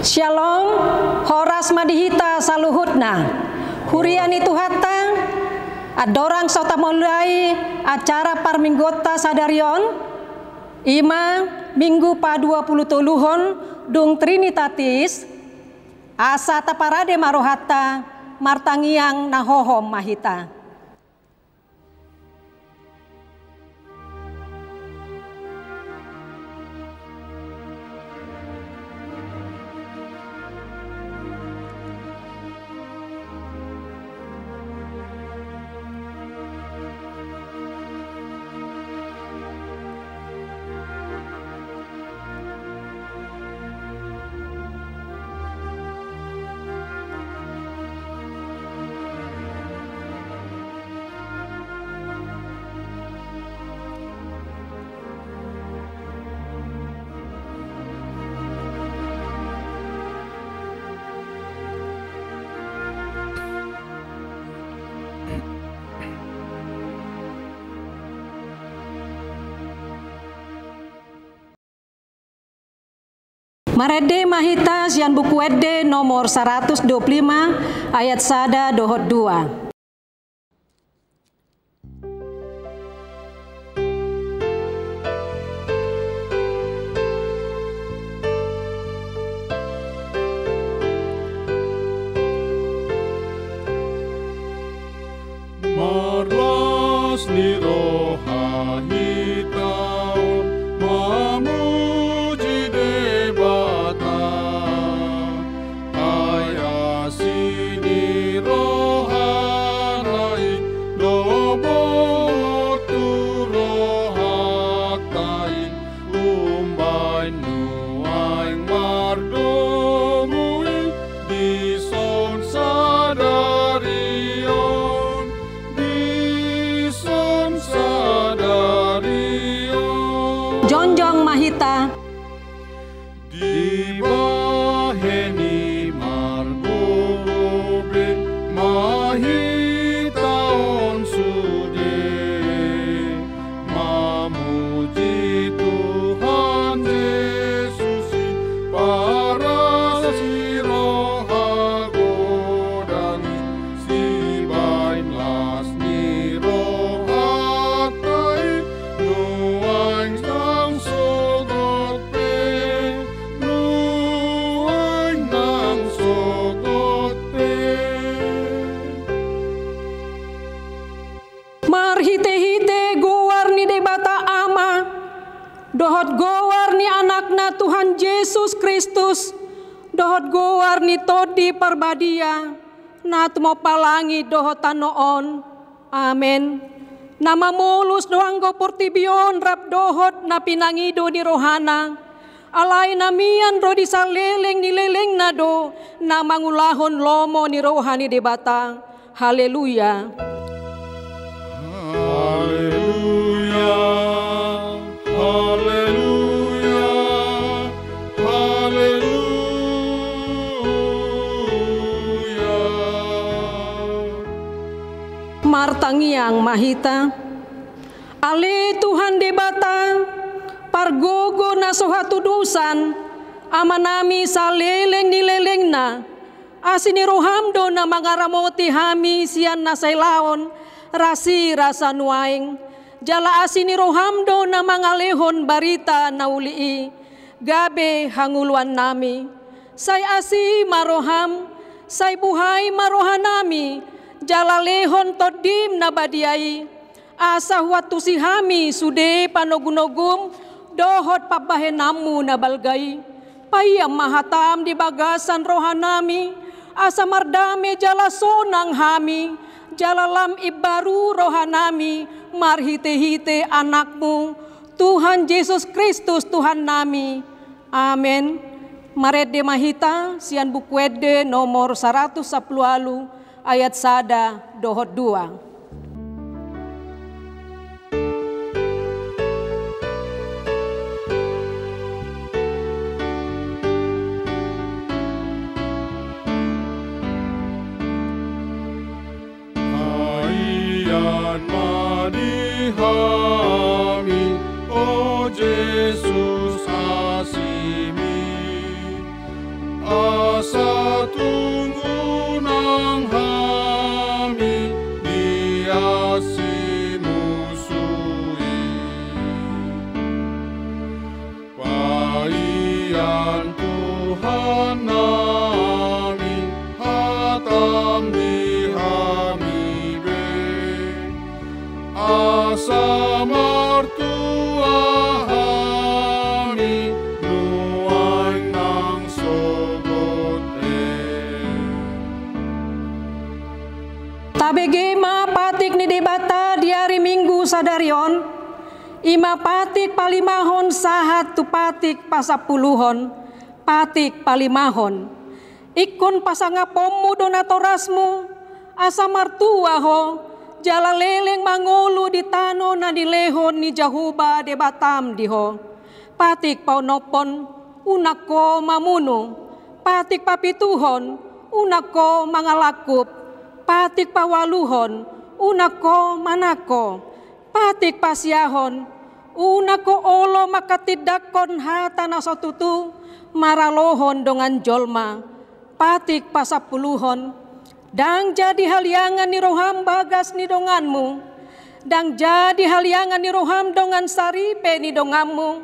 Shalom, horas madihita saluhutna. Huriani tuhata, adorang sota mulai acara parminggota sadarion. Ima minggu pa-20 dung Trinitatis, asa taparade marohata, martangiang nahohom mahita. Marede mahita sian buku Ede nomor 125 ayat sada dohot 2. Marlas ni rohahitaon mamuji debata ayasini rohanai lobotu rohatai umbai nuaing mardomui dison sadarion dison sadarion Jonjong mahita. di baheni margobe mahitaon sude mamuji Tuhan Yesus para si rohagodani si bainlas ni rohatai nuaing sang sogot pe nuaing nang sogot pe. Marhite-hite gowar ni debata ama, dohot gowar ni anakna Tuhan Yesus Kristus, dohot gowar ni todi parbadia, nat mo palangi dohot tanoon. Amen. Nama mulus doang go portibion rap dohot na pinangido ni rohana, alay namian ro di saleleng ni leleng na do, na mangulahon lomo ni rohani debata. Haleluya. Haleluya, haleluya, haleluya. Martangiang mahita, ale Tuhan debata, pargogo na sohatudusan, amanami sa leleng ni leleng na, asini rohamdo na mangaramoti hami siyan na saylaon, rasi rasa nuaing, jala asini rohamdo na mangalehon barita na ulii, gabe hanguluan nami, say asi maroham, say buhay marohanami, jala lehon todim na badiai, asa watu si hami sude panogunogum, dohot pabahenamu na balgai, payam mahatam di bagasan rohanami, asa mardame jala sonang hami, jalalam ibaru rohanami, marhite-hite anakmu, Tuhan Yesus Kristus Tuhan nami. Amen. Marede mahita sian buku Ede nomor 110 ayat sada dohot 2. Ayan madihami, oh Jesus asimi, am di hamibe asa martua hami nuang nang sogote. Tabege ma patik ni debata di hari Minggu sadarion, ima patik palimahon sahat tu patik pasapuluhon, patik palimahon. Ikon pasangapomu donatorasmu, asa martua ho, jala leleng mangulu di tano na dilehon ni Jahuba de Batam diho. Patik paunopon, unako mamunu, patik papituhon, unako mangalakup, patik pawaluhon, unako manako, patik pasiahon, unako olo makatidakon hata nasotutu, maralohon dongan jolma, patik pasapuluhon, dang jadi haliangan ni roham bagas ni donganmu, dang jadi haliangan ni roham dongan saripe ni donganmu,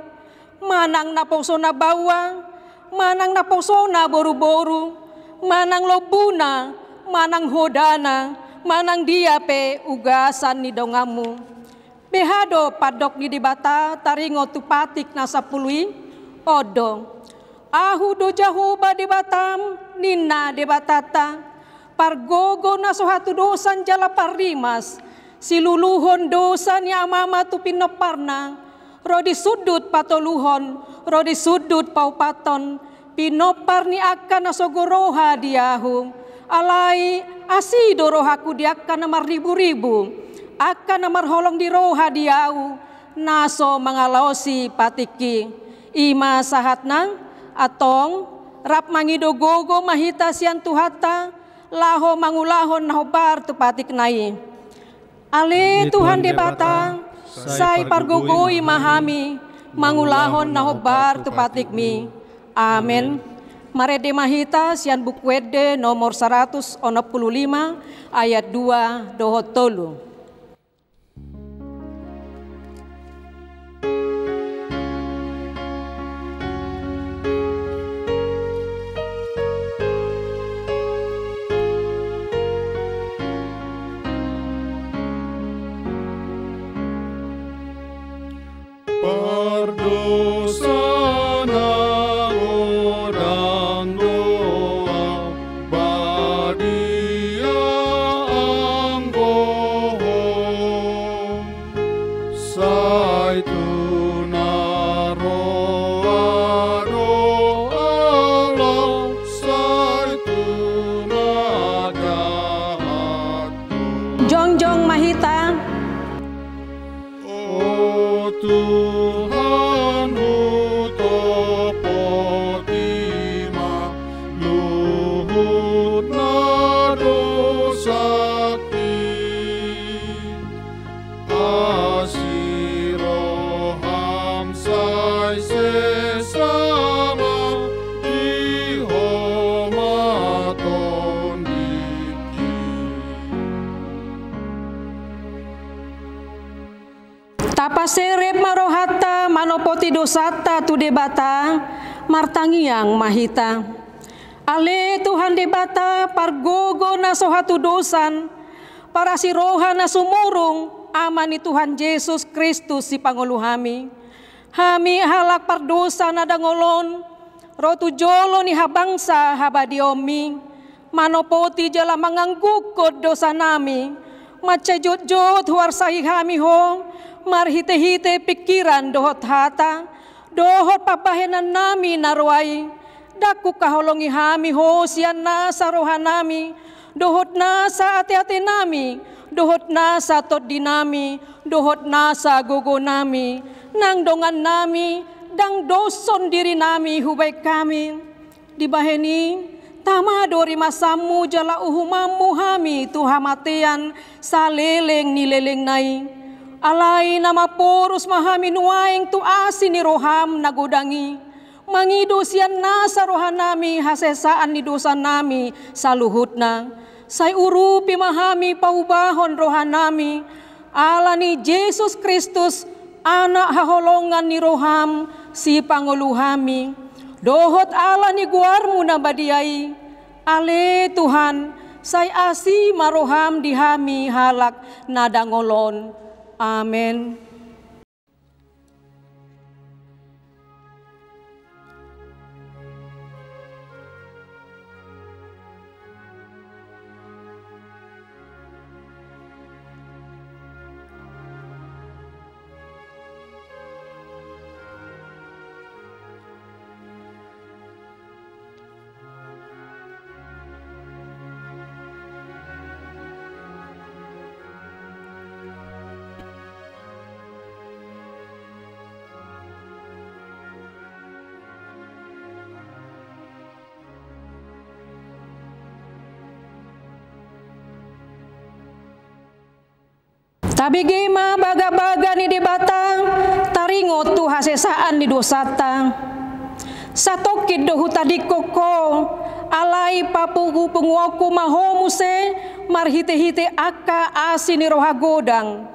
manang naposona bawa, manang naposona boru-boru, manang lobuna, manang hodana, manang diape ugasan ni donganmu. Behado padok ni dibata taringo tu patik nasapului, odo. Ahu do Jahuba di Batam, nina de batata, pargogo na sohatu dosan jala parimas, siluluhon dosa ni amama tu pinoparna, rodi sudut patoluhon, rodi sudut paupaton, pinopar ni akan nasogoroha diahu, alai asido rohaku diakan namar ribu-ribu, akan namar holong di roha diau, naso mangalosi patiki, ima sahat nang, atong rap mangido gogo mahita sian tuhata laho mangulahon nahobar tu patik nai. Ale Tuhan debata sai pargogoi mahami mangulahon nahobar tu patik mi. Amen. Marede mahita sian bukwede nomor 165 ayat 2 dohot tolu. Berdosa na orang doa badia anggohong sai tu naroa doa Allah sai tu najahat. Jongjong mahita. Oh Tuhan hutopotima luhut nado sakti asiroham sai sesama dihomaton diki. Tapaserep marohata manopoti dosata tu debata martangiang mahita. Ale Tuhan debata pargogo na sohatu dosan para siroha na sumurung amani Tuhan Yesus Kristus si Panguluhami. Hami halak pardosa na dangolon rotu jolo ni habangsa habadiomi manopoti jala manganggukod dosa nami macajot-jot huarsai hami ho marhite-hite pikiran dohot hata, dohot papahenan nami naruai, daku kaholongi hami ho sian nasa rohan nami, dohot nasa ati-ati nami, dohot nasa tot dinami, dohot nasa gogo nami, nang dongan nami, dang doson diri nami hubay kami, dibaheni tamadori masamu jala uhumamu hami tuhamatian saleleng nileleng nai. Alai nama porus mahami nuaing tu asin ni roham nagodangi. Mangido sian nasa rohan nami hasesaan ni dosa nami saluhutna. Say urupi mahami paubahon rohan nami. Ala ni Yesus Kristus anak haholongan ni roham si Panguluhami. Dohot ala ni guarmu na badiai. Ale Tuhan Say asi maroham dihami halak nadangolon. Amen. Tabigima baga-baga ni di batang, taringo tu hasesaan di dosata. Satokid dohu tadi koko, alai papugu penguaku mahomuse, marhite-hite aka asi ni roha godang.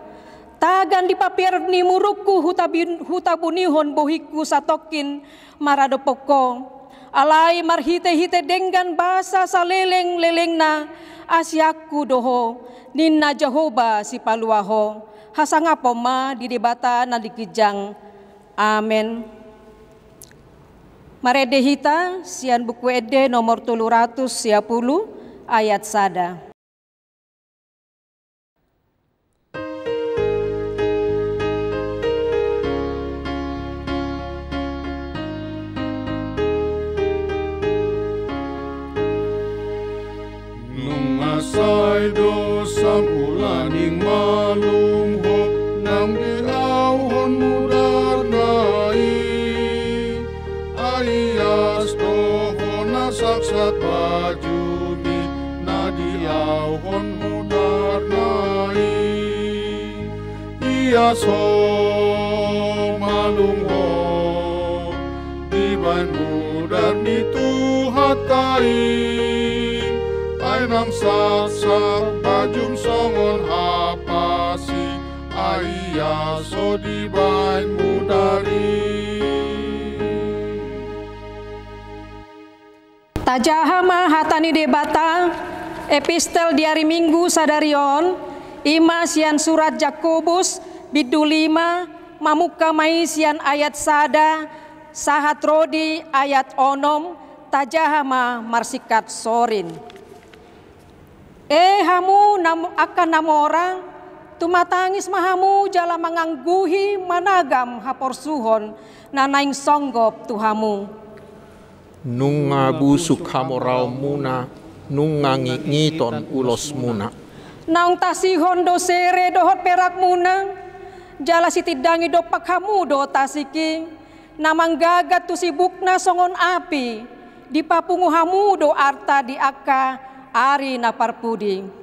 Tagan di papir ni muruku hutabunihon bohiku satokin marado poko. Alai marhite-hite denggan basa saleleng-leleng na asyaku doho. Ninna Jehovah si paluaho hasangapo ma di debata na dikijang. Amen. Maredehita sian buku ede nomor 310 ayat sada. Nungasay dosam ulaning malungho nang diauhon mudar nai ayas toho nasaksat bajumi na diauhon mudar nai iaso malungho diban mudar ni tuhatai nang saksak bajum songon hapasi ayah so dibain mudari. Tajahama hatani debata epistel di hari Minggu sadarion ima sian surat Jakobus bidu 5 mamuka mai sian ayat sada sahat rodi ayat onom tajahama marsikat sorin. Hamu akan namorang tumatangis mahamu jala mangangguhi managam haporsuhon nanaing songgop tuhamu. Nunga busuk hamorau muna nunga ngiton ulos muna. Naung tasihon dosere dohot perak muna jala sitidangi dopak hamu do tasiki namang gagat tu sibukna songon api di papungu hamu do arta di aka ari na parpudi.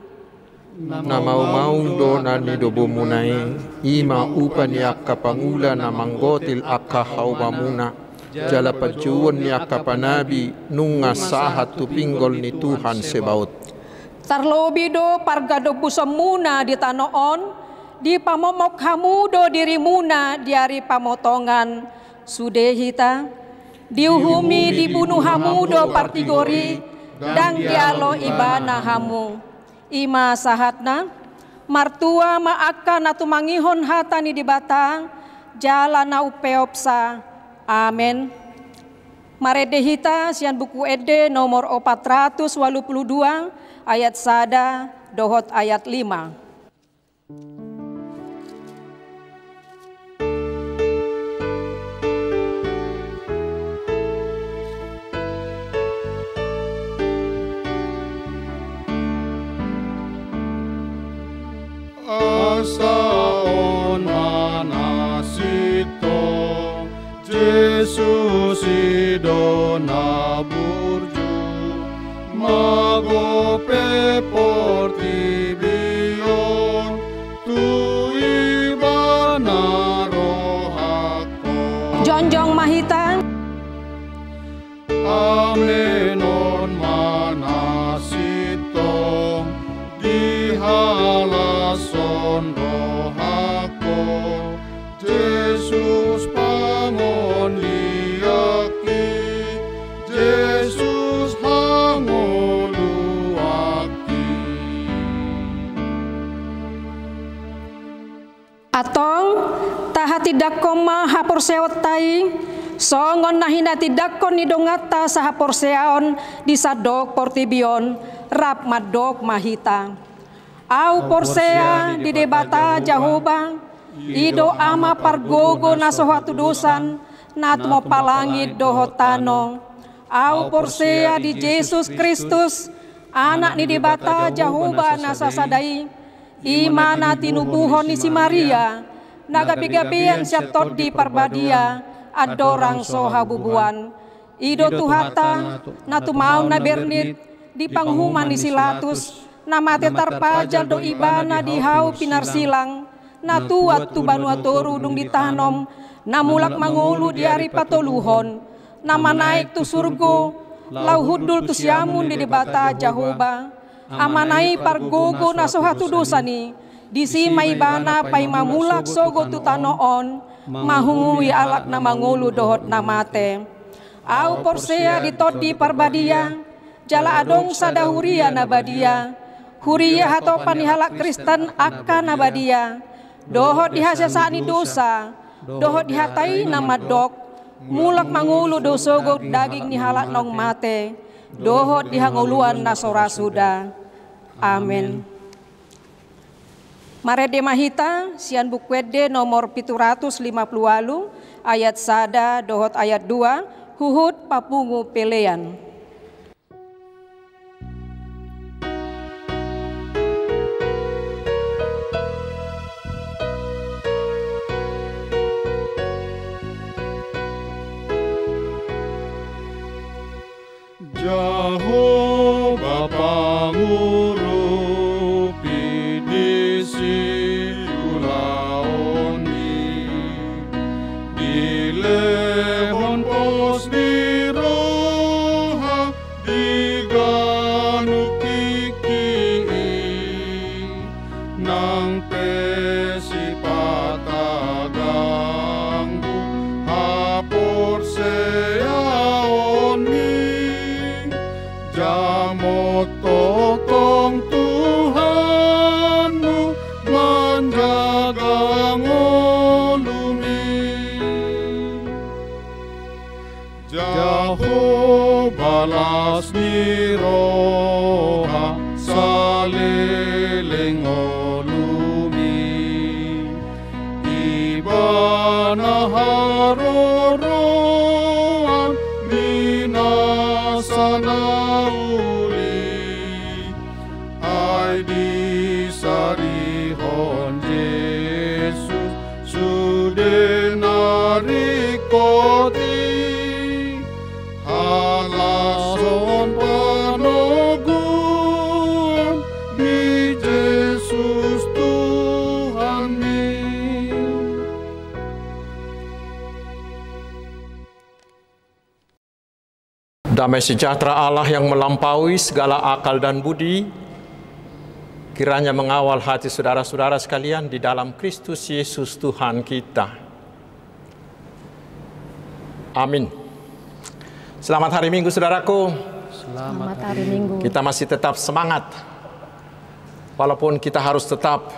Na mau-maung do na nidobo munai ima upan ni akka pangula na manggotil akka hauba muna jala pacuon ni akka panabi nunga sahat tu pinggol ni Tuhan sebaut. Tarlobi do pargado busom muna di tanoon di pamomok hamu do diri muna di ari pamotongan sudehita diuhumi dibunuh hamu do partigori dang dialo ibana hamu ima sahatna martua maaka na tumangihon hatani di batang jala na upeopsa. Amen. Maredehita sian buku ede nomor 482 ayat sada dohot ayat 5. Asaon manasito Jesus idona burju magope portibion tu ibana rohako Jonjong mahita amenon manasito dihalason rohako Jesus pangon liaki Jesus hangoluaki Atong taha tidak koma hapor sewot tai songon nahina tidak kon nidongata sa hapor seaon di sadok portibion rap madok mahita. Au porsea di debata Jahoba ido ama pargogo na sohatu dosan natmo palangit dohotano. Au porsea di Yesus Kristus anak ni debata Jahoba na sasadai imana tinubuhon ni si Maria nagabi-gabian siya todi parbadia adorang soha bubuan ido tuhata na tumaw na bernit di panghuman ni Silatus na mati tarpajal do ibana di hau pinarsilang na tuat tu banua toru dung ditanom na mulak mangulu di ari patoluhon na manaik tu surgo lau hudul tu siamun di debata Jahoba amanai pargogo na sohatu dosani disi maibana pai mamulak sogo tu tanoon mahungui alak na mangulu dohot na mate. Au porsea ditodi parbadia jala adong sadahuria na badia huria hato panihalak Kristen akan na badia dohot dihasasani dosa dohot dihatai na madok mulak mangulu dosogo daging ni halak nong mate dohot dihanguluan na sorasuda. Amin. Marede mahita sian bukwede nomor 750 ayat sada dohot ayat 2 huhut papungu pelean. Jehovah pangurupi di siulaoni di lehon pos di roha di ganu kiki nang pesi pataganggu hapor seaoni jamot totong Tuhanmu menjaga ngolumi Jehovah las ni roha saleleng ngolumi ibana haroroan minasana sarihon Yesus sudenari koti halason panogun di Yesus Tuhan mi. Damai sejahtera Allah yang melampaui segala akal dan budi kiranya mengawal hati saudara-saudara sekalian di dalam Kristus Yesus Tuhan kita. Amin. Selamat hari Minggu saudaraku. Selamat hari Minggu. Kita masih tetap semangat. Walaupun kita harus tetap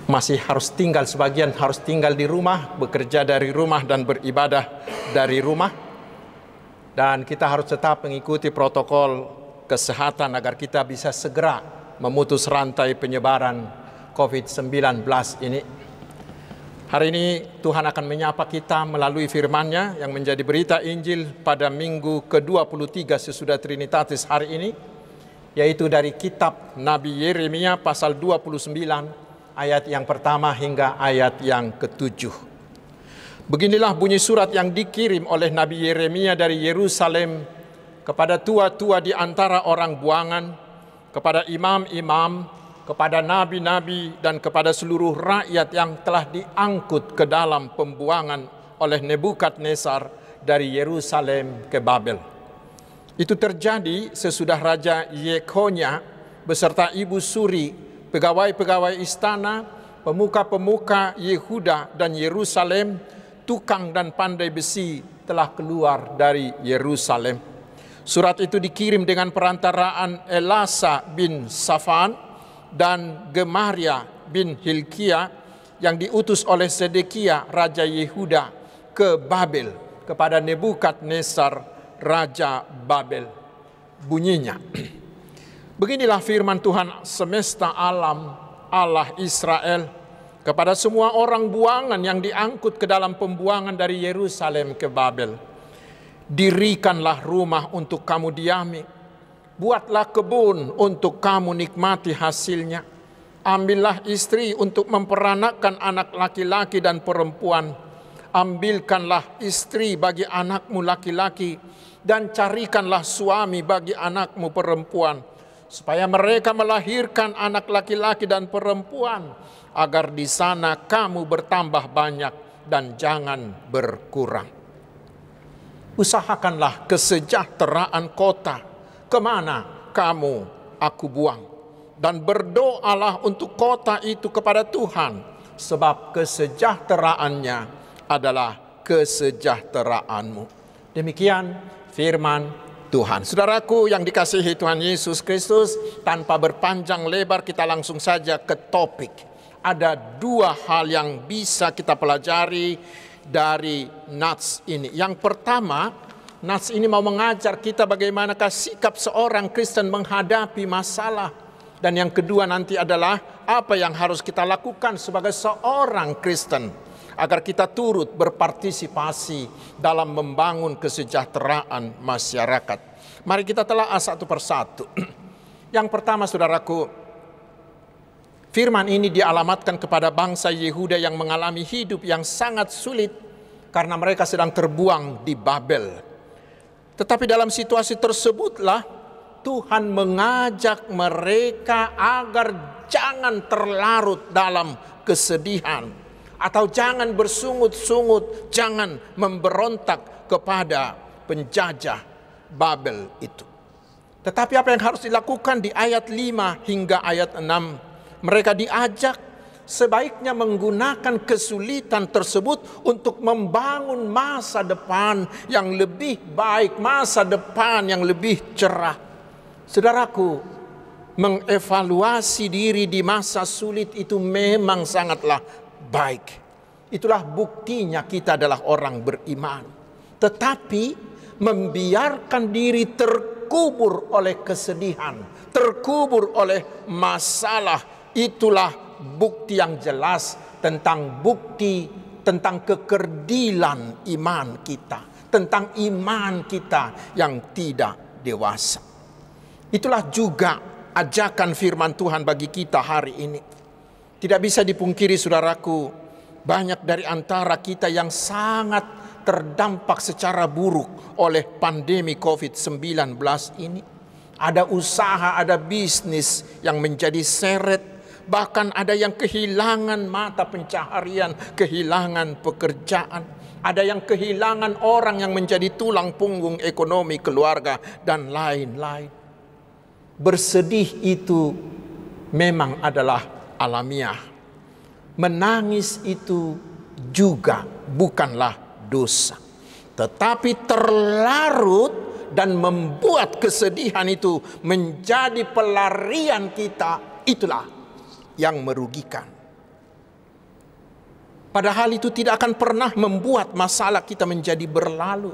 masih harus tinggal, sebagian harus tinggal di rumah, bekerja dari rumah dan beribadah dari rumah. Dan kita harus tetap mengikuti protokol kesehatan agar kita bisa segera memutus rantai penyebaran COVID-19 ini. Hari ini Tuhan akan menyapa kita melalui firman-Nya yang menjadi berita Injil pada minggu ke-23 sesudah Trinitatis hari ini, yaitu dari kitab Nabi Yeremia pasal 29 ayat yang pertama hingga ayat yang ke-7. Beginilah bunyi surat yang dikirim oleh Nabi Yeremia dari Yerusalem kepada tua-tua di antara orang buangan, kepada imam-imam, kepada nabi-nabi, dan kepada seluruh rakyat yang telah diangkut ke dalam pembuangan oleh Nebukadnezar dari Yerusalem ke Babel. Itu terjadi sesudah Raja Yekonia beserta Ibu Suri, pegawai-pegawai istana, pemuka-pemuka Yehuda dan Yerusalem, tukang dan pandai besi telah keluar dari Yerusalem. Surat itu dikirim dengan perantaraan Elasa bin Safan dan Gemaria bin Hilkiah yang diutus oleh Zedekia Raja Yehuda ke Babel kepada Nebukadnezar Raja Babel. Bunyinya, beginilah firman Tuhan semesta alam, Allah Israel, kepada semua orang buangan yang diangkut ke dalam pembuangan dari Yerusalem ke Babel. Dirikanlah rumah untuk kamu diami, buatlah kebun untuk kamu nikmati hasilnya. Ambillah istri untuk memperanakkan anak laki-laki dan perempuan. Ambilkanlah istri bagi anakmu laki-laki dan carikanlah suami bagi anakmu perempuan, supaya mereka melahirkan anak laki-laki dan perempuan, agar di sana kamu bertambah banyak dan jangan berkurang. Usahakanlah kesejahteraan kota kemana kamu aku buang, dan berdoalah untuk kota itu kepada Tuhan, sebab kesejahteraannya adalah kesejahteraanmu. Demikian firman Tuhan. Saudaraku yang dikasihi Tuhan Yesus Kristus, tanpa berpanjang lebar kita langsung saja ke topik. Ada dua hal yang bisa kita pelajari dari nats ini. Yang pertama, nats ini mau mengajar kita bagaimanakah sikap seorang Kristen menghadapi masalah. Dan yang kedua nanti adalah apa yang harus kita lakukan sebagai seorang Kristen agar kita turut berpartisipasi dalam membangun kesejahteraan masyarakat. Mari kita telaah satu persatu. Yang pertama, saudaraku, firman ini dialamatkan kepada bangsa Yehuda yang mengalami hidup yang sangat sulit karena mereka sedang terbuang di Babel. Tetapi dalam situasi tersebutlah Tuhan mengajak mereka agar jangan terlarut dalam kesedihan, atau jangan bersungut-sungut, jangan memberontak kepada penjajah Babel itu. Tetapi apa yang harus dilakukan di ayat 5 hingga ayat 6? Mereka diajak sebaiknya menggunakan kesulitan tersebut untuk membangun masa depan yang lebih baik, masa depan yang lebih cerah. Saudaraku, mengevaluasi diri di masa sulit itu memang sangatlah baik. Itulah buktinya kita adalah orang beriman. Tetapi membiarkan diri terkubur oleh kesedihan, terkubur oleh masalah, itulah bukti yang jelas tentang kekerdilan iman kita, tentang iman kita yang tidak dewasa. Itulah juga ajakan firman Tuhan bagi kita hari ini. Tidak bisa dipungkiri, saudaraku, banyak dari antara kita yang sangat terdampak secara buruk oleh pandemi COVID-19 ini. Ada usaha, ada bisnis yang menjadi seret, bahkan ada yang kehilangan mata pencaharian, kehilangan pekerjaan, ada yang kehilangan orang yang menjadi tulang punggung ekonomi keluarga, dan lain-lain. Bersedih itu memang adalah alamiah. Menangis itu juga bukanlah dosa. Tetapi terlarut dan membuat kesedihan itu menjadi pelarian kita, itulah yang merugikan. Padahal itu tidak akan pernah membuat masalah kita menjadi berlalu,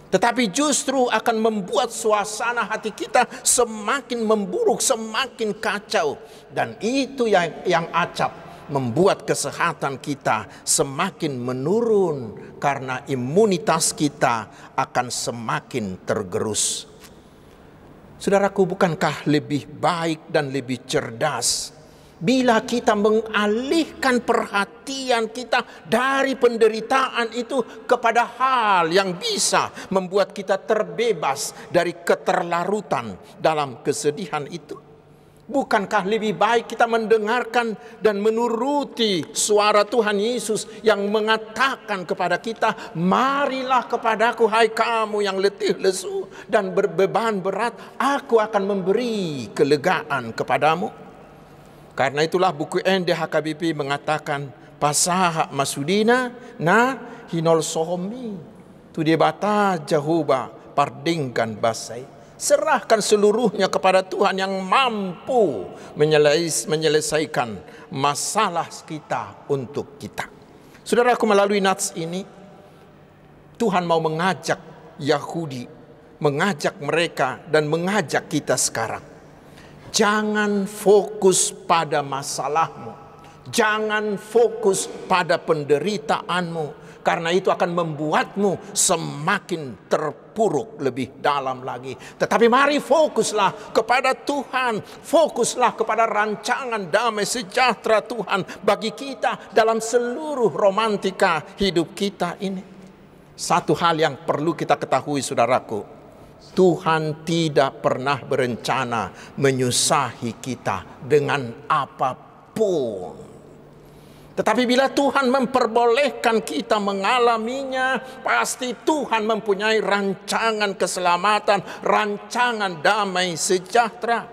tetapi justru akan membuat suasana hati kita semakin memburuk, semakin kacau. Dan itu yang acap, membuat kesehatan kita semakin menurun karena imunitas kita akan semakin tergerus. Saudaraku, bukankah lebih baik dan lebih cerdas bila kita mengalihkan perhatian kita dari penderitaan itu kepada hal yang bisa membuat kita terbebas dari keterlarutan dalam kesedihan itu? Bukankah lebih baik kita mendengarkan dan menuruti suara Tuhan Yesus yang mengatakan kepada kita, marilah kepadaku hai kamu yang letih lesu dan berbeban berat, aku akan memberi kelegaan kepadamu. Karena itulah buku NDHKBP mengatakan, pasaha masudina na hinol sohomi tu debata jahuba pardingkan basai. Serahkan seluruhnya kepada Tuhan yang mampu menyelesaikan masalah kita untuk kita. Saudaraku, melalui nats ini Tuhan mau mengajak Yahudi, mengajak mereka dan mengajak kita sekarang. Jangan fokus pada masalahmu. Jangan fokus pada penderitaanmu. Karena itu akan membuatmu semakin terpuruk lebih dalam lagi. Tetapi mari fokuslah kepada Tuhan. Fokuslah kepada rancangan damai sejahtera Tuhan bagi kita dalam seluruh romantika hidup kita ini. Satu hal yang perlu kita ketahui, saudaraku. Tuhan tidak pernah berencana menyusahi kita dengan apapun. Tetapi bila Tuhan memperbolehkan kita mengalaminya, pasti Tuhan mempunyai rancangan keselamatan, rancangan damai sejahtera.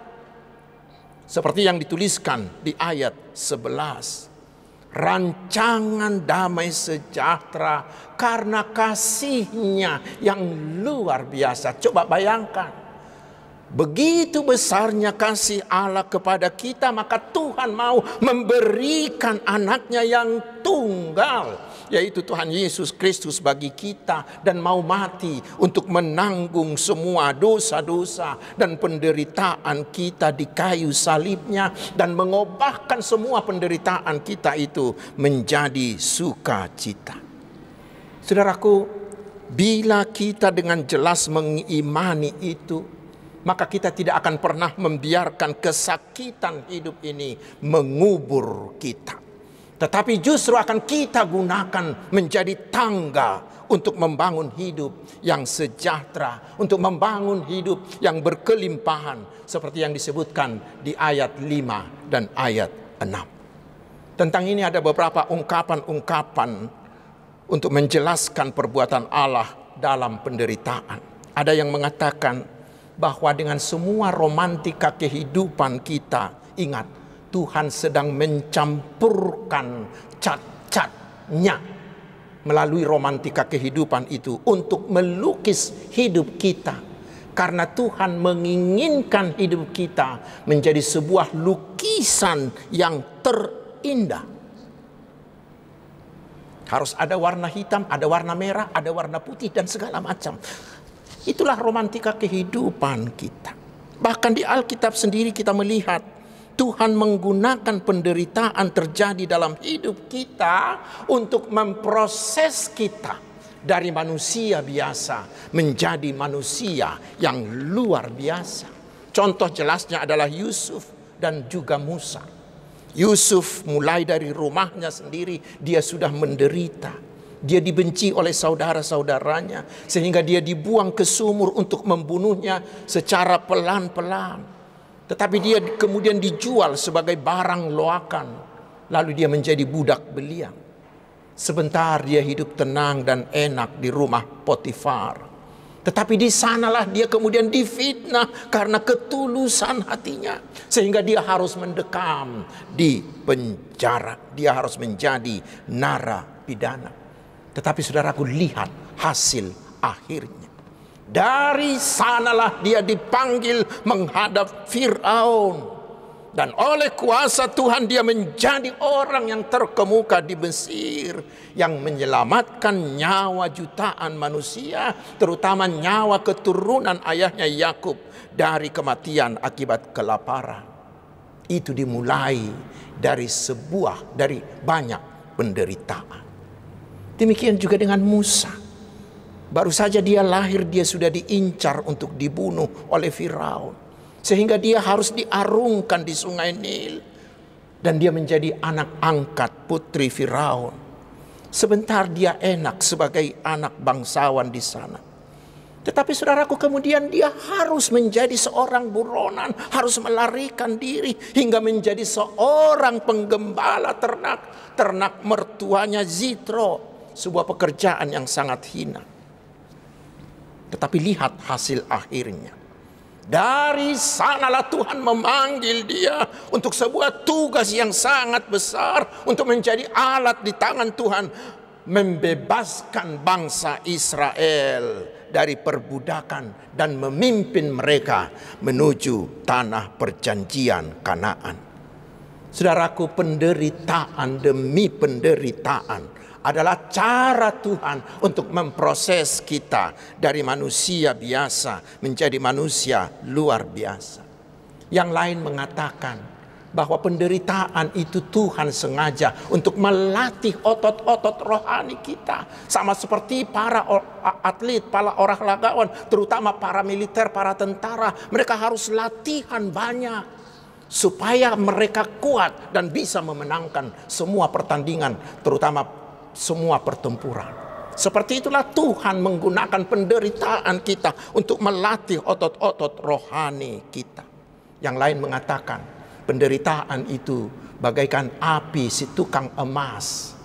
Seperti yang dituliskan di ayat 11. Rancangan damai sejahtera karena kasih-Nya yang luar biasa. Coba bayangkan. Begitu besarnya kasih Allah kepada kita, maka Tuhan mau memberikan anaknya yang tunggal, yaitu Tuhan Yesus Kristus bagi kita, dan mau mati untuk menanggung semua dosa-dosa dan penderitaan kita di kayu salibnya, dan mengubahkan semua penderitaan kita itu menjadi sukacita. Saudaraku, bila kita dengan jelas mengimani itu, maka kita tidak akan pernah membiarkan kesakitan hidup ini mengubur kita. Tetapi justru akan kita gunakan menjadi tangga untuk membangun hidup yang sejahtera, untuk membangun hidup yang berkelimpahan, seperti yang disebutkan di ayat 5 dan ayat 6. Tentang ini ada beberapa ungkapan-ungkapan untuk menjelaskan perbuatan Allah dalam penderitaan. Ada yang mengatakan bahwa dengan semua romantika kehidupan kita, ingat, Tuhan sedang mencampurkan cat-catnya melalui romantika kehidupan itu untuk melukis hidup kita. Karena Tuhan menginginkan hidup kita menjadi sebuah lukisan yang terindah. Harus ada warna hitam, ada warna merah, ada warna putih, dan segala macam. Itulah romantika kehidupan kita. Bahkan di Alkitab sendiri kita melihat Tuhan menggunakan penderitaan terjadi dalam hidup kita untuk memproses kita dari manusia biasa menjadi manusia yang luar biasa. Contoh jelasnya adalah Yusuf dan juga Musa. Yusuf mulai dari rumahnya sendiri dia sudah menderita. Dia dibenci oleh saudara-saudaranya sehingga dia dibuang ke sumur untuk membunuhnya secara pelan-pelan. Tetapi dia kemudian dijual sebagai barang loakan. Lalu dia menjadi budak belian. Sebentar dia hidup tenang dan enak di rumah Potifar. Tetapi di sanalah dia kemudian difitnah karena ketulusan hatinya. Sehingga dia harus mendekam di penjara. Dia harus menjadi narapidana. Tetapi saudaraku, lihat hasil akhirnya. Dari sanalah dia dipanggil menghadap Firaun. Dan oleh kuasa Tuhan dia menjadi orang yang terkemuka di Mesir. Yang menyelamatkan nyawa jutaan manusia. Terutama nyawa keturunan ayahnya Yakub dari kematian akibat kelaparan. Itu dimulai dari banyak penderitaan. Demikian juga dengan Musa. Baru saja dia lahir, dia sudah diincar untuk dibunuh oleh Firaun. Sehingga dia harus diarungkan di sungai Nil. Dan dia menjadi anak angkat putri Firaun. Sebentar dia enak sebagai anak bangsawan di sana. Tetapi saudaraku, kemudian dia harus menjadi seorang buronan. Harus melarikan diri hingga menjadi seorang penggembala ternak. Ternak mertuanya Zitro. Sebuah pekerjaan yang sangat hina. Tetapi lihat hasil akhirnya. Dari sanalah Tuhan memanggil dia untuk sebuah tugas yang sangat besar. Untuk menjadi alat di tangan Tuhan. Membebaskan bangsa Israel dari perbudakan dan memimpin mereka menuju tanah perjanjian Kanaan. Saudaraku, penderitaan demi penderitaan adalah cara Tuhan untuk memproses kita dari manusia biasa menjadi manusia luar biasa. Yang lain mengatakan bahwa penderitaan itu Tuhan sengaja untuk melatih otot-otot rohani kita. Sama seperti para atlet, para olahragawan, terutama para militer, para tentara. Mereka harus latihan banyak supaya mereka kuat dan bisa memenangkan semua pertandingan, terutama semua pertempuran. Seperti itulah Tuhan menggunakan penderitaan kita untuk melatih otot-otot rohani kita. Yang lain mengatakan penderitaan itu bagaikan api si tukang emas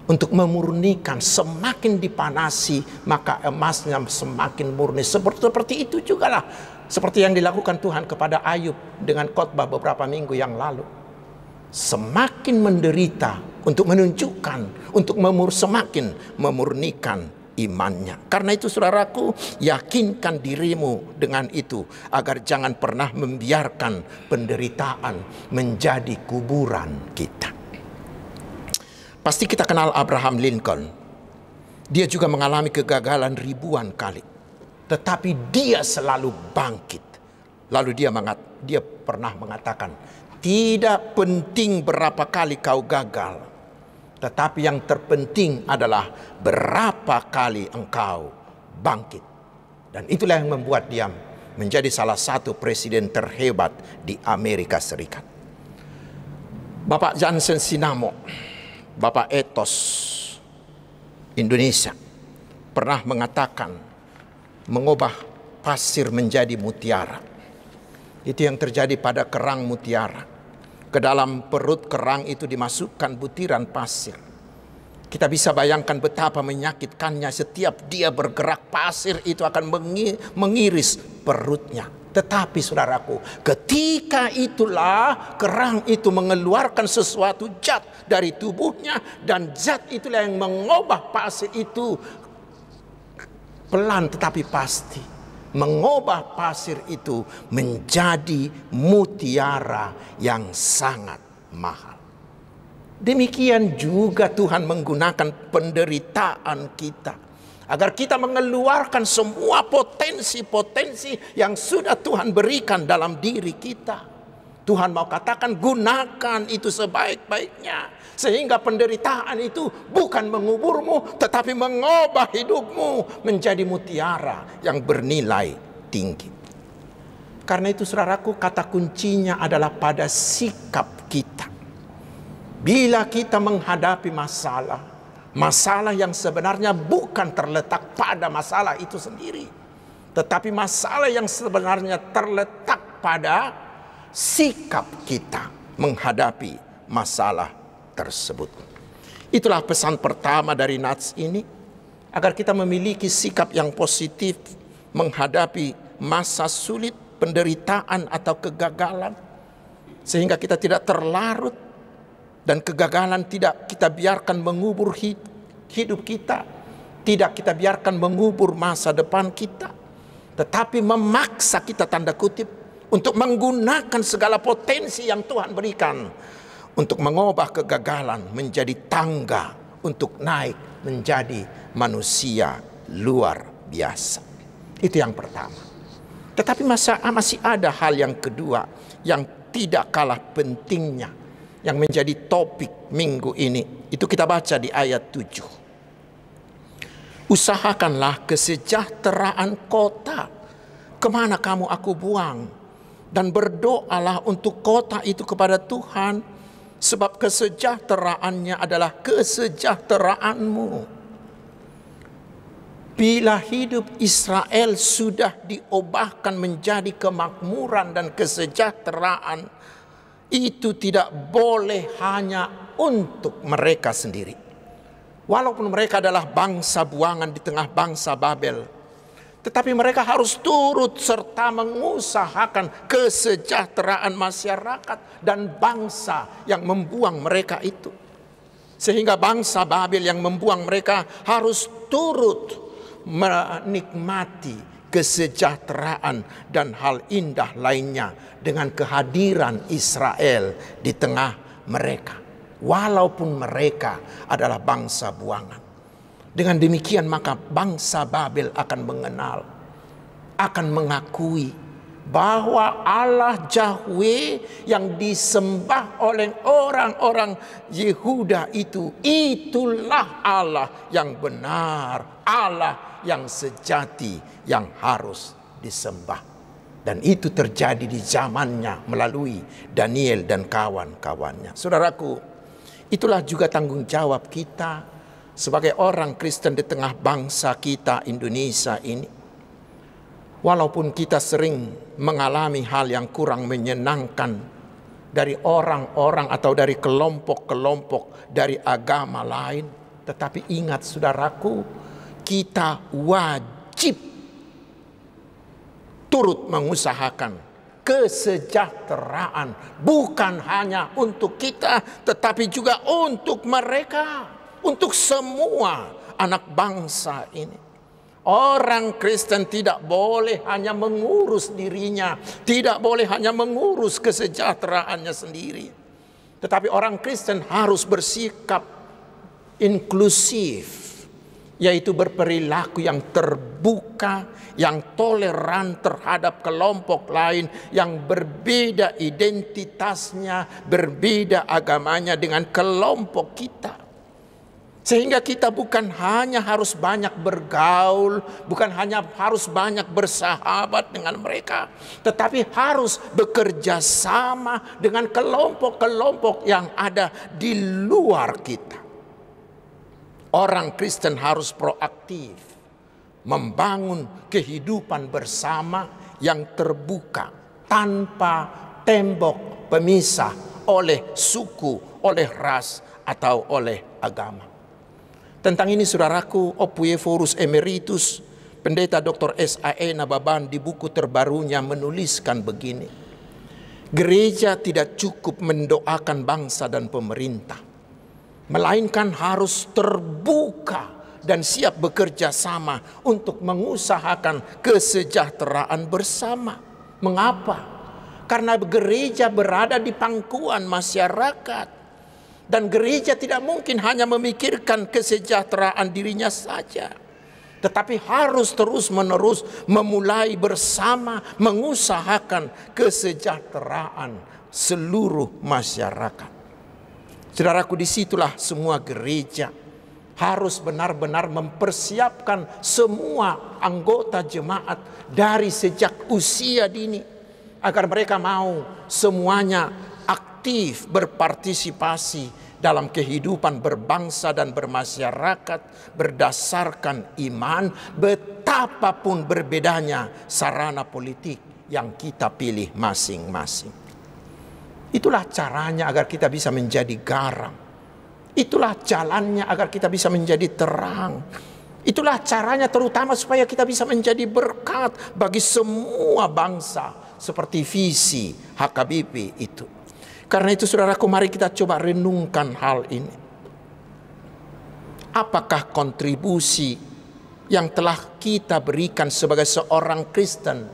untuk memurnikan. Semakin dipanasi maka emasnya semakin murni. Seperti itu juga lah, seperti yang dilakukan Tuhan kepada Ayub dengan khotbah beberapa minggu yang lalu. Semakin menderita untuk menunjukkan, untuk semakin memurnikan imannya. Karena itu saudaraku, yakinkan dirimu dengan itu agar jangan pernah membiarkan penderitaan menjadi kuburan kita. Pasti kita kenal Abraham Lincoln. Dia juga mengalami kegagalan ribuan kali, tetapi dia selalu bangkit. Lalu dia pernah mengatakan, tidak penting berapa kali kau gagal, tetapi yang terpenting adalah berapa kali engkau bangkit. Dan itulah yang membuat dia menjadi salah satu presiden terhebat di Amerika Serikat. Bapak Johnson Sinamo, Bapak Etos Indonesia, pernah mengatakan mengubah pasir menjadi mutiara. Itu yang terjadi pada kerang mutiara. Ke dalam perut kerang itu dimasukkan butiran pasir. Kita bisa bayangkan betapa menyakitkannya setiap dia bergerak, pasir itu akan mengiris perutnya. Tetapi saudaraku, ketika itulah kerang itu mengeluarkan sesuatu zat dari tubuhnya, dan zat itulah yang mengubah pasir itu pelan tetapi pasti, mengubah pasir itu menjadi mutiara yang sangat mahal. Demikian juga Tuhan menggunakan penderitaan kita agar kita mengeluarkan semua potensi-potensi yang sudah Tuhan berikan dalam diri kita. Tuhan mau katakan, gunakan itu sebaik-baiknya, sehingga penderitaan itu bukan menguburmu, tetapi mengubah hidupmu menjadi mutiara yang bernilai tinggi. Karena itu saudaraku, kata kuncinya adalah pada sikap kita. Bila kita menghadapi masalah yang sebenarnya bukan terletak pada masalah itu sendiri, tetapi masalah yang sebenarnya terletak pada sikap kita menghadapi masalah tersebut. Itulah pesan pertama dari nats ini, agar kita memiliki sikap yang positif menghadapi masa sulit, penderitaan atau kegagalan, sehingga kita tidak terlarut dan kegagalan tidak kita biarkan mengubur hidup kita, tidak kita biarkan mengubur masa depan kita, tetapi memaksa kita, tanda kutip, untuk menggunakan segala potensi yang Tuhan berikan untuk mengubah kegagalan menjadi tangga untuk naik menjadi manusia luar biasa. Itu yang pertama. Tetapi masih ada hal yang kedua yang tidak kalah pentingnya, yang menjadi topik minggu ini. Itu kita baca di ayat 7. Usahakanlah kesejahteraan kota kemana kamu aku buang, dan berdoalah untuk kota itu kepada Tuhan, sebab kesejahteraannya adalah kesejahteraanmu. Bila hidup Israel sudah diubahkan menjadi kemakmuran dan kesejahteraan, itu tidak boleh hanya untuk mereka sendiri. Walaupun mereka adalah bangsa buangan di tengah bangsa Babel, tetapi mereka harus turut serta mengusahakan kesejahteraan masyarakat dan bangsa yang membuang mereka itu. Sehingga bangsa Babel yang membuang mereka harus turut menikmati kesejahteraan dan hal indah lainnya dengan kehadiran Israel di tengah mereka, walaupun mereka adalah bangsa buangan. Dengan demikian maka bangsa Babel akan mengenal, akan mengakui bahwa Allah Yahweh yang disembah oleh orang-orang Yehuda itulah Allah yang benar, Allah yang sejati yang harus disembah. Dan itu terjadi di zamannya melalui Daniel dan kawan-kawannya. Saudaraku, itulah juga tanggung jawab kita sebagai orang Kristen di tengah bangsa kita Indonesia ini. Walaupun kita sering mengalami hal yang kurang menyenangkan dari orang-orang atau dari kelompok-kelompok dari agama lain, tetapi ingat saudaraku, kita wajib turut mengusahakan kesejahteraan, bukan hanya untuk kita, tetapi juga untuk mereka, untuk semua anak bangsa ini. Orang Kristen tidak boleh hanya mengurus dirinya, tidak boleh hanya mengurus kesejahteraannya sendiri. Tetapi orang Kristen harus bersikap inklusif, yaitu berperilaku yang terbuka, yang toleran terhadap kelompok lain yang berbeda identitasnya, berbeda agamanya dengan kelompok kita. Sehingga kita bukan hanya harus banyak bergaul, bukan hanya harus banyak bersahabat dengan mereka, tetapi harus bekerja sama dengan kelompok-kelompok yang ada di luar kita. Orang Kristen harus proaktif, membangun kehidupan bersama yang terbuka, tanpa tembok pemisah oleh suku, oleh ras, atau oleh agama. Tentang ini saudaraku, Opuyeforus Emeritus, Pendeta Dr. S.A.E. Nababan di buku terbarunya menuliskan begini. Gereja tidak cukup mendoakan bangsa dan pemerintah, melainkan harus terbuka dan siap bekerja sama untuk mengusahakan kesejahteraan bersama. Mengapa? Karena gereja berada di pangkuan masyarakat. Dan gereja tidak mungkin hanya memikirkan kesejahteraan dirinya saja, tetapi harus terus-menerus memulai bersama mengusahakan kesejahteraan seluruh masyarakat. Saudaraku, disitulah semua gereja harus benar-benar mempersiapkan semua anggota jemaat dari sejak usia dini, agar mereka mau semuanya aktif berpartisipasi dalam kehidupan berbangsa dan bermasyarakat berdasarkan iman, betapapun berbedanya sarana politik yang kita pilih masing-masing. Itulah caranya agar kita bisa menjadi garam. Itulah jalannya agar kita bisa menjadi terang. Itulah caranya terutama supaya kita bisa menjadi berkat bagi semua bangsa seperti visi HKBP itu. Karena itu saudaraku, mari kita coba renungkan hal ini. Apakah kontribusi yang telah kita berikan sebagai seorang Kristen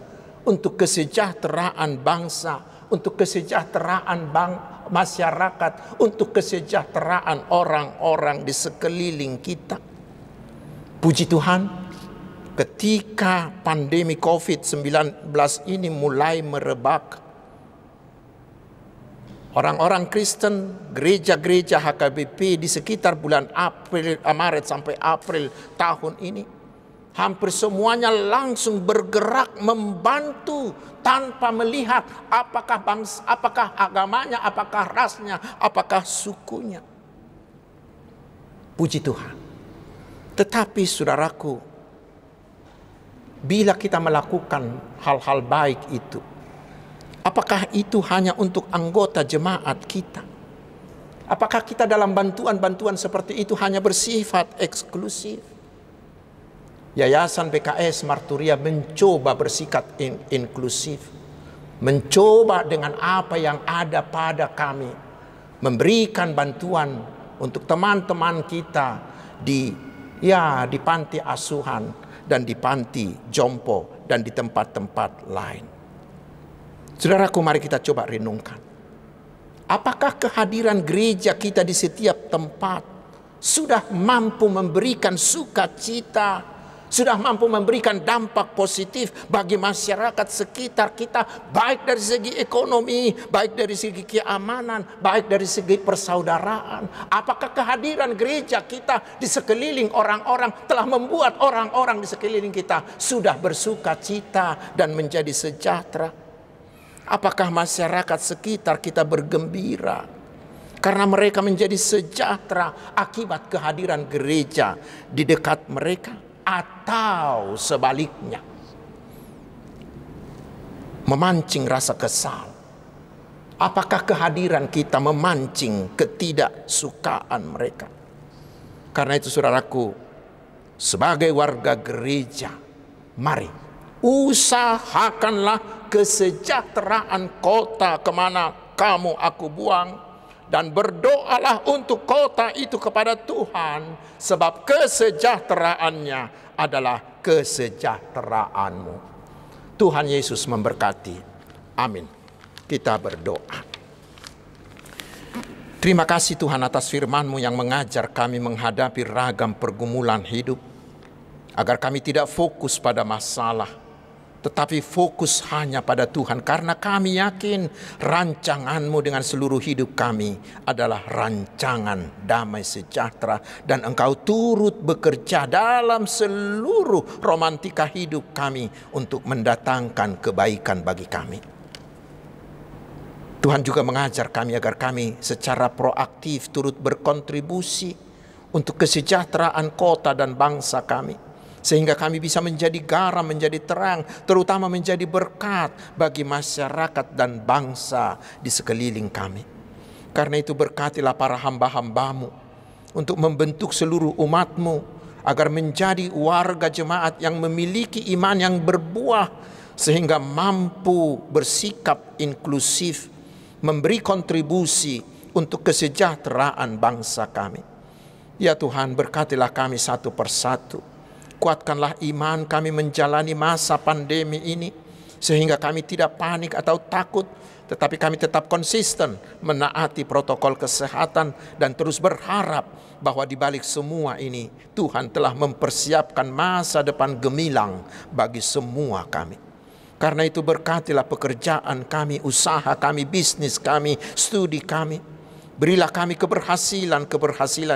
untuk kesejahteraan bangsa, untuk kesejahteraan masyarakat, untuk kesejahteraan orang-orang di sekeliling kita? Puji Tuhan, ketika pandemi COVID-19 ini mulai merebak, orang-orang Kristen, gereja-gereja HKBP di sekitar bulan Maret sampai April tahun ini, hampir semuanya langsung bergerak membantu tanpa melihat apakah bangsa, apakah agamanya, apakah rasnya, apakah sukunya. Puji Tuhan. Tetapi saudaraku, bila kita melakukan hal-hal baik itu, apakah itu hanya untuk anggota jemaat kita? Apakah kita dalam bantuan-bantuan seperti itu hanya bersifat eksklusif? Yayasan PKS Marturia mencoba bersikap inklusif, mencoba dengan apa yang ada pada kami, memberikan bantuan untuk teman-teman kita di panti asuhan, dan di panti jompo dan di tempat-tempat lain. Saudaraku, mari kita coba renungkan. Apakah kehadiran gereja kita di setiap tempat sudah mampu memberikan sukacita, sudah mampu memberikan dampak positif bagi masyarakat sekitar kita, baik dari segi ekonomi, baik dari segi keamanan, baik dari segi persaudaraan? Apakah kehadiran gereja kita di sekeliling orang-orang telah membuat orang-orang di sekeliling kita sudah bersuka cita dan menjadi sejahtera? Apakah masyarakat sekitar kita bergembira karena mereka menjadi sejahtera akibat kehadiran gereja di dekat mereka? Atau sebaliknya, memancing rasa kesal? Apakah kehadiran kita memancing ketidaksukaan mereka? Karena itu saudaraku, sebagai warga gereja, mari usahakanlah kesejahteraan kota kemana kamu aku buang, dan berdoalah untuk kota itu kepada Tuhan, sebab kesejahteraannya adalah kesejahteraanmu. Tuhan Yesus memberkati. Amin. Kita berdoa. Terima kasih Tuhan atas firman-Mu yang mengajar kami menghadapi ragam pergumulan hidup, agar kami tidak fokus pada masalah, tetapi fokus hanya pada Tuhan, karena kami yakin rancangan-Mu dengan seluruh hidup kami adalah rancangan damai sejahtera, dan Engkau turut bekerja dalam seluruh romantika hidup kami untuk mendatangkan kebaikan bagi kami. Tuhan juga mengajar kami agar kami secara proaktif turut berkontribusi untuk kesejahteraan kota dan bangsa kami, sehingga kami bisa menjadi garam, menjadi terang, terutama menjadi berkat bagi masyarakat dan bangsa di sekeliling kami. Karena itu berkatilah para hamba-hamba-Mu untuk membentuk seluruh umat-Mu agar menjadi warga jemaat yang memiliki iman yang berbuah, sehingga mampu bersikap inklusif, memberi kontribusi untuk kesejahteraan bangsa kami. Ya Tuhan, berkatilah kami satu persatu. Kuatkanlah iman kami menjalani masa pandemi ini, sehingga kami tidak panik atau takut, tetapi kami tetap konsisten menaati protokol kesehatan dan terus berharap bahwa di balik semua ini Tuhan telah mempersiapkan masa depan gemilang bagi semua kami. Karena itu berkatilah pekerjaan kami, usaha kami, bisnis kami, studi kami. Berilah kami keberhasilan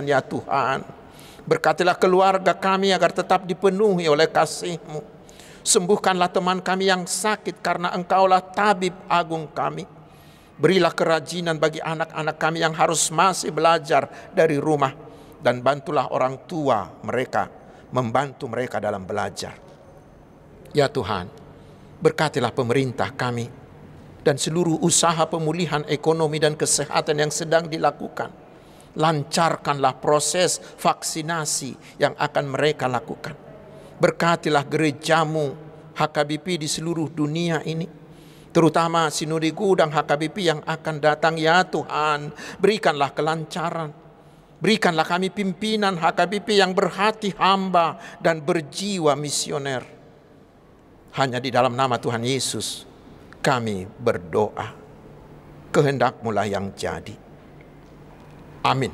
ya Tuhan. Berkatilah keluarga kami agar tetap dipenuhi oleh kasih-Mu. Sembuhkanlah teman kami yang sakit, karena Engkaulah tabib agung kami. Berilah kerajinan bagi anak-anak kami yang harus masih belajar dari rumah, dan bantulah orang tua mereka, membantu mereka dalam belajar. Ya Tuhan, berkatilah pemerintah kami dan seluruh usaha pemulihan ekonomi dan kesehatan yang sedang dilakukan. Lancarkanlah proses vaksinasi yang akan mereka lakukan. Berkatilah gereja-Mu HKBP di seluruh dunia ini, terutama Sinode Gudang HKBP yang akan datang. Ya Tuhan, berikanlah kelancaran. Berikanlah kami pimpinan HKBP yang berhati hamba dan berjiwa misioner. Hanya di dalam nama Tuhan Yesus kami berdoa. Kehendak-Mu lah yang jadi. Amin.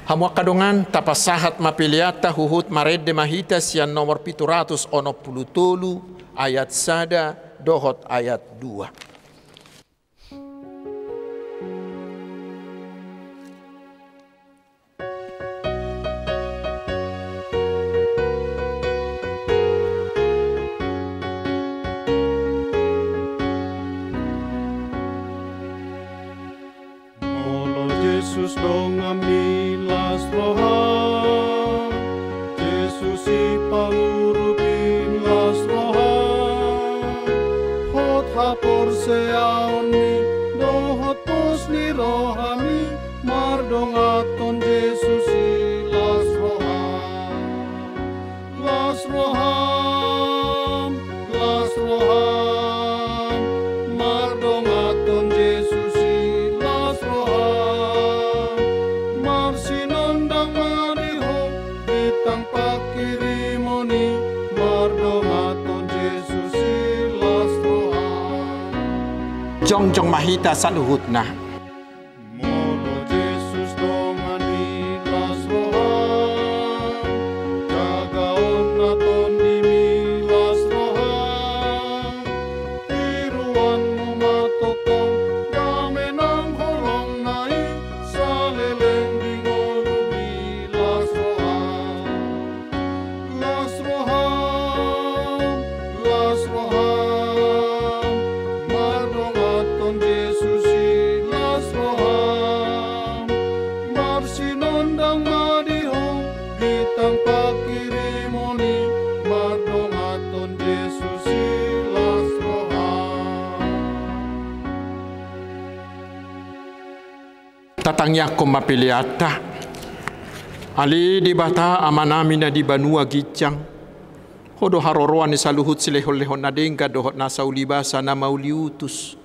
Hamu kadongan tapasahat mapiliata huhut marede mahita sian nomor 763 ayat 1 dohot ayat 2. Jesus dong amilas rohan, Jesus ipangurupin las rohan, hot hapor seaoni, dohot pos ni rohami, mardong aton Jesus las rohan, las rohan, las rohan, mardong aton Jesus las rohan. Sinondang marihong Jong mahita saluhutna. Molo Jesus dongan milas rohan, jagaon naton di milas rohan, tiruan mumatokon dame nang holong nai, saleleng dingolu milas rohan. Las rohan, mardongaton Jesus las rohan, marsinondang madihong bitang pakirimoni, mardongaton Jesus las rohan. Tatangnya ko mapiliata. Ali di bata amanami na di banua gicang. Hodo haroroan ni saluhut silehon-lehon na dengka dohot nasa ulibasa na mauliutus.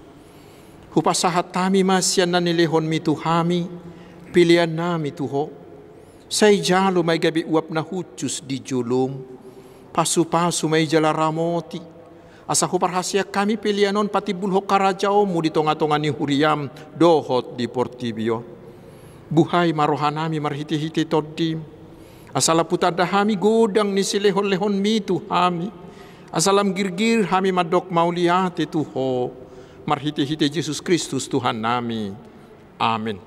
Hupasahat tami masyan na nilehon mituhami, pilihan nami tuho. Say jalo may gabi uap na hutus di julong. Pasu-pasu may jala ramoti. Asa huparhasya kami pilihanon pati bulhok karajao mo di tonga-tonga ni huriam dohot di Portibio. Buhay marohanami marhiti-hiti todim. Asala putadahami godang ni silehon-lehon mitu hami. Asalam girgir hami madok mauliate tuho. Marhiti-hiti Yesus Kristus Tuhan nami. Amin.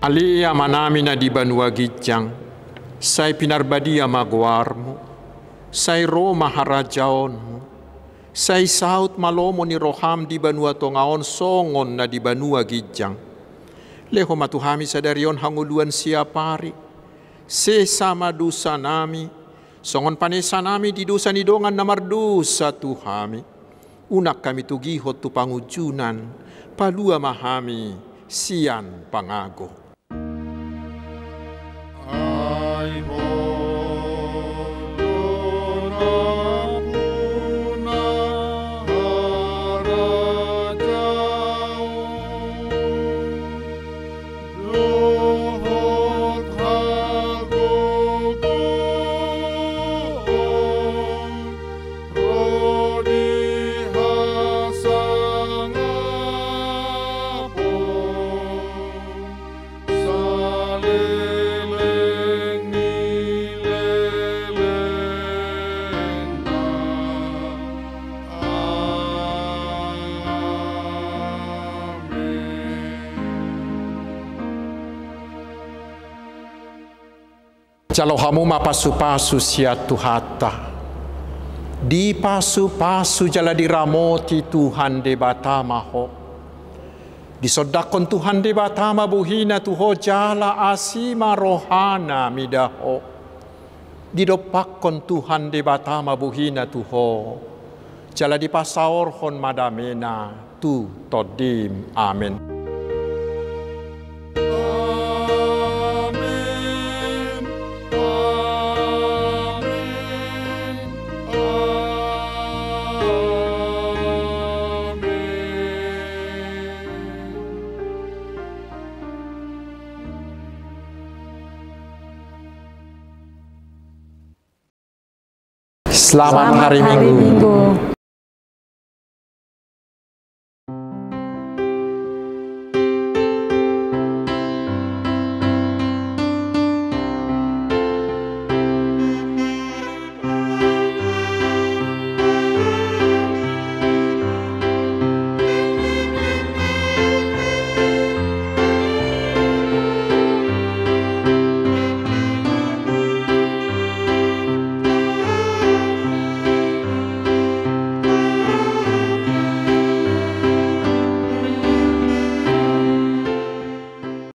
Ali amanami na di banua gijang, say pinarbadia magwarmo, say Roma harajaonmo, say saut malomo ni roham di banua tongaon songon na di banua gijang. Leho matuhami sa darion hanguluan siapari, sesama dusa nami, songon panesa nami di dusa ni dongan na mardusa tuhami. Unak kami tugihot tu pangujunan, palua mahami, sian pangago. Jalo hamu mapasu-pasu siat tuhata. Di pasu-pasu jala diramoti Tuhan de batama ho. Disodakon Tuhan de batama buhina tuho jala asima rohana midaho. Didopakon Tuhan de batama buhina tuho. Jala dipasaorhon madamena tu todim. Amin. Selamat hari Minggu.